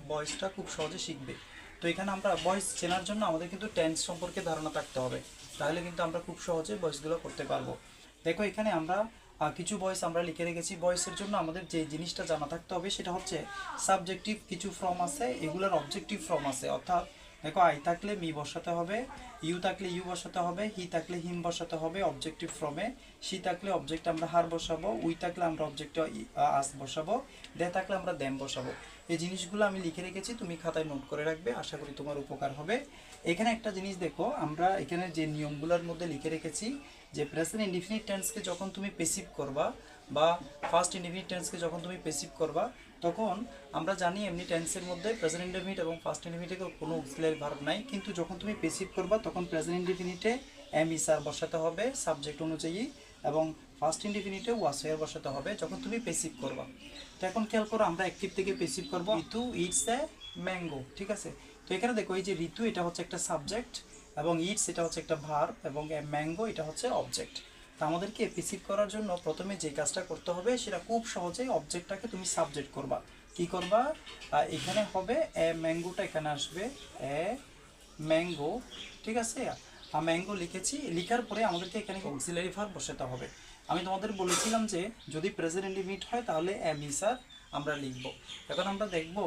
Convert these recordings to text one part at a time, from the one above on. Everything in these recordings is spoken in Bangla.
ভয়েসটা খুব সহজে শিখবে। তো এখানে আমরা ভয়েস চেনার জন্য আমাদের কিন্তু টেন্স সম্পর্কে ধারণা থাকতে হবে, তাহলে কিন্তু আমরা খুব সহজে ভয়েসগুলো করতে পারবো। দেখো এখানে আমরা কিছু ভয়েস আমরা লিখে রেখেছি। ভয়েসের জন্য আমাদের যে জিনিসটা জানা থাকতে হবে সেটা হচ্ছে সাবজেক্টিভ কিছু ফর্ম আছে, এগুলোর অবজেক্টিভ ফর্ম আছে। অর্থাৎ দেখো আই থাকলে মি বসাতে হবে, ইউ থাকলে ইউ বসাতে হবে, হি থাকলে হিম বসাতে হবে অবজেক্টিভ ফর্মে, সি থাকলে অবজেক্ট আমরা হার বসাবো, উই থাকলে আমরা অবজেক্ট আস বসাবো, দে থাকলে আমরা দেম বসাবো। এই জিনিসগুলো আমি লিখে রেখেছি, তুমি খাতায় নোট করে রাখবে, আশা করি তোমার উপকার হবে। এখানে একটা জিনিস দেখো, আমরা এখানে যে নিয়মগুলোর মধ্যে লিখে রেখেছি যে প্রেজেন্ট ইনডিফিনিট টেন্সকে যখন তুমি পেসিভ করবা বা ফার্স্ট ইনডিফিনিট টেন্সকে যখন তুমি পেসিভ করবা, তখন আমরা জানি এমনি টেন্সের মধ্যে প্রেজেন্ট ইনডিফিনিট এবং ফার্স্ট ইনডিফিনিটে কোনো অক্সিলারি ভার্ব নাই, কিন্তু যখন তুমি পেসিভ করবা তখন প্রেজেন্ট ইনডিফিনিটে এম ইস আর বসাতে হবে সাবজেক্ট অনুযায়ী, এবং ফার্স্ট ইনডিফিনিটে ওয়াজ ওয়্যার বসাতে হবে যখন তুমি পেসিভ করবা। তো এখন খেয়াল করো, আমরা অ্যাক্টিভ থেকে পেসিভ করবো। ঋতু ইটস এ ম্যাঙ্গো, ঠিক আছে। তো এখানে দেখো এই যে ঋতু এটা হচ্ছে একটা সাবজেক্ট, এবং ইটস এটা হচ্ছে একটা ভার্ব, এবং ম্যাঙ্গো এটা হচ্ছে অবজেক্ট। তো আমাদেরকে পেসিভ করার জন্য প্রথমে যে কাজটা করতে হবে সেটা খুব সহজেই অবজেক্টটাকে তুমি সাবজেক্ট করবা। কি করবা? এখানে হবে এ ম্যাঙ্গোটা এখানে আসবে এ ম্যাঙ্গো, ঠিক আছে। ম্যাঙ্গো লিখেছি, লিখার পরে আমাদেরকে এখানে অক্সিলারি ভার্ব বসাতে হবে। আমি তোমাদের বলেছিলাম যে যদি প্রেজেন্ট ইনডিফিনিট হয় তাহলে এম ইস আর আমরা লিখব। এখন আমরা দেখব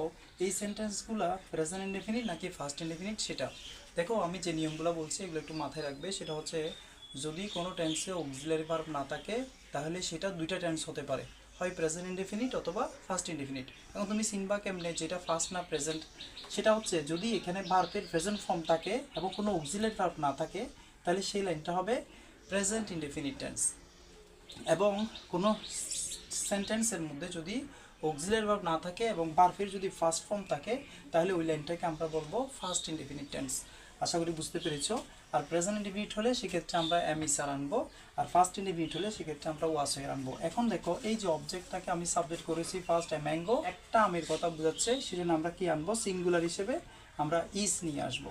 এই সেন্টেন্সগুলো প্রেজেন্ট ইনডিফিনিট নাকি ফার্স্ট ইনডিফিনিট সেটা। দেখো আমি যে নিয়মগুলো বলছি এগুলো একটু মাথায় রাখবে। সেটা হচ্ছে যদি কোনো টেন্সে অক্সিলারি ভার্ব না থাকে তাহলে সেটা দুইটা টেন্স হতে পারে, হয় প্রেজেন্ট ইনডিফিনিট অথবা ফার্স্ট ইনডিফিনিট। এখন তুমি চিনবা কেমনে যেটা ফার্স্ট না প্রেজেন্ট? সেটা হচ্ছে যদি এখানে ভার্বের প্রেজেন্ট ফর্ম থাকে এবং কোনো অক্সিলারি ভার্ব না থাকে তাহলে সেই লাইনটা হবে প্রেজেন্ট ইনডিফিনিট টেন্স। এবং কোনো সেন্টেন্সের মধ্যে যদি অক্সিলারি ভার্ব না থাকে এবং ভার্বের যদি ফার্স্ট ফর্ম থাকে তাহলে ওই লাইনটাকে আমরা বলবো ফার্স্ট ইনডিফিনিট টেন্স। আশা করি বুঝতে পেরেছো। আর প্রেজেন্ট ইনডিফিনিট হলে সেক্ষেত্রে আমরা এম ইস আর আনবো, আর ফার্স্ট ইনডিফিনিট হলে সেক্ষেত্রে আমরা ওয়াজ ওয়্যার আনবো। এখন দেখো এই যে অবজেক্টটাকে আমি সাবজেক্ট করেছি ফার্স্ট ম্যাঙ্গো, একটা আমের কথা বোঝাচ্ছে, সেজন্য আমরা কি আনবো? সিঙ্গুলার হিসেবে আমরা ইস নিয়ে আসবো।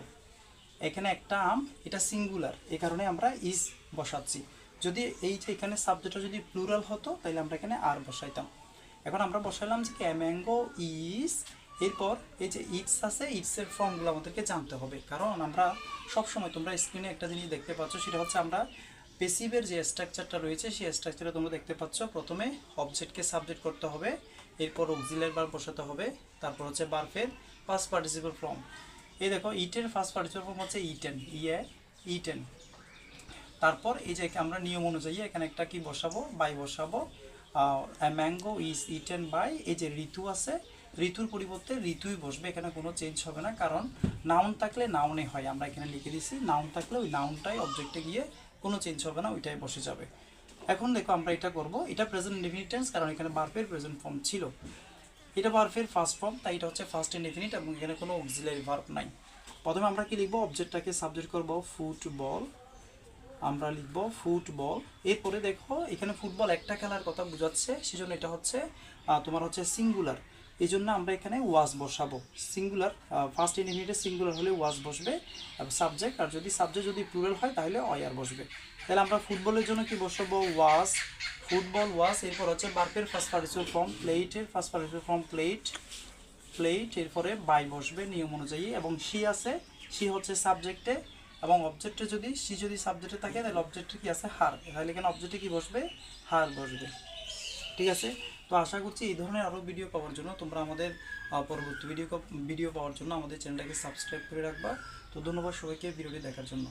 এখানে একটা আম, এটা সিঙ্গুলার, এই কারণে আমরা ইস বসাচ্ছি। যদি এই যে এখানে সাবজেক্টটা যদি প্লুরাল হতো তাহলে আমরা এখানে আর বসাইতাম। এখন আমরা বসালাম যে ম্যাঙ্গো ইস, এরপর এই যে ইটস আছে, ইটসের ফর্মগুলো আমাদেরকে জানতে হবে, কারণ আমরা সবসময়, তোমরা স্ক্রিনে একটা জিনিস দেখতে পাচ্ছ, সেটা হচ্ছে আমরা পেসিভের যে স্ট্রাকচারটা রয়েছে সেই স্ট্রাকচারে তোমরা দেখতে পাচ্ছ প্রথমে অবজেক্টকে সাবজেক্ট করতে হবে, এরপর অক্সিলারি ভার্ব বসাতে হবে, তারপর হচ্ছে ভার্বের পাস্ট পার্টিসিপল ফর্ম। এই দেখো ইটের ফার্স্ট পার্টিসিপল ফর্ম হচ্ছে ইটেন, ইটেন। তারপর এই যে আমরা নিয়ম অনুযায়ী এখানে একটা কি বসাবো? বাই বসাবো। ম্যাঙ্গো ইজ ইটেন বাই, এই যে ঋতু আছে, ঋতুর পরিবর্তে ঋতুই বসবে, এখানে কোনো চেঞ্জ হবে না, কারণ নাউন থাকলে নাউনে হয়, আমরা এখানে লিখে দিছি নাউন থাকলে ওই নাউনটাই অবজেক্টে গিয়ে কোনো চেঞ্জ হবে না, ওইটাই বসে যাবে। এখন দেখো আমরা এটা করব, এটা প্রেজেন্ট ইনডিফিনিট টেন্স, কারণ এখানে ভার্বের প্রেজেন্ট ফর্ম ছিল, এটা ভার্বের ফার্স্ট ফর্ম, তাই এটা হচ্ছে ফার্স্ট ইনডিফিনিট এবং এখানে কোনো অক্সিলারি ভার্ব নাই। প্রথমে আমরা কি লিখবো? অবজেক্টটাকে সাবজেক্ট করব ফুটবল, আমরা লিখব ফুটবল। এরপরে দেখো এখানে ফুটবল একটা খেলার কথা বোঝাচ্ছে, সেজন্য এটা হচ্ছে তোমার হচ্ছে সিঙ্গুলার, এই জন্য আমরা এখানে ওয়াজ বসাবো। সিঙ্গুলার ফার্স্ট ইনডিফিনিটে সিঙ্গুলার হলে ওয়াজ বসবে সাবজেক্ট, আর যদি সাবজেক্ট যদি প্লুরাল হয় তাহলে ওয়ার বসবে। তাহলে আমরা ফুটবলের জন্য কি বসাবো? ওয়াজ, ফুটবল ওয়াজ। এরপর হচ্ছে ভার্বের ফার্স্ট পার্টিসিপল ফর্ম প্লেটের first participle form plate, plate. এরপরে বাই বসবে নিয়ম অনুযায়ী, এবং সি আছে, সি হচ্ছে সাবজেক্টে, এবং অবজেক্টে যদি সি যদি সাবজেক্টে থাকে তাহলে অবজেক্টে কি আছে? হার, তাহলে এখানে অবজেক্টে কি বসবে? হার বসবে, ঠিক আছে। তো আশা করছি এই ধরনের আরও ভিডিও পাওয়ার জন্য তোমরা আমাদের পরবর্তী ভিডিও পাওয়ার জন্য আমাদের চ্যানেলটাকে সাবস্ক্রাইব করে রাখবা। তো ধন্যবাদ সবাইকে ভিডিওটি দেখার জন্য।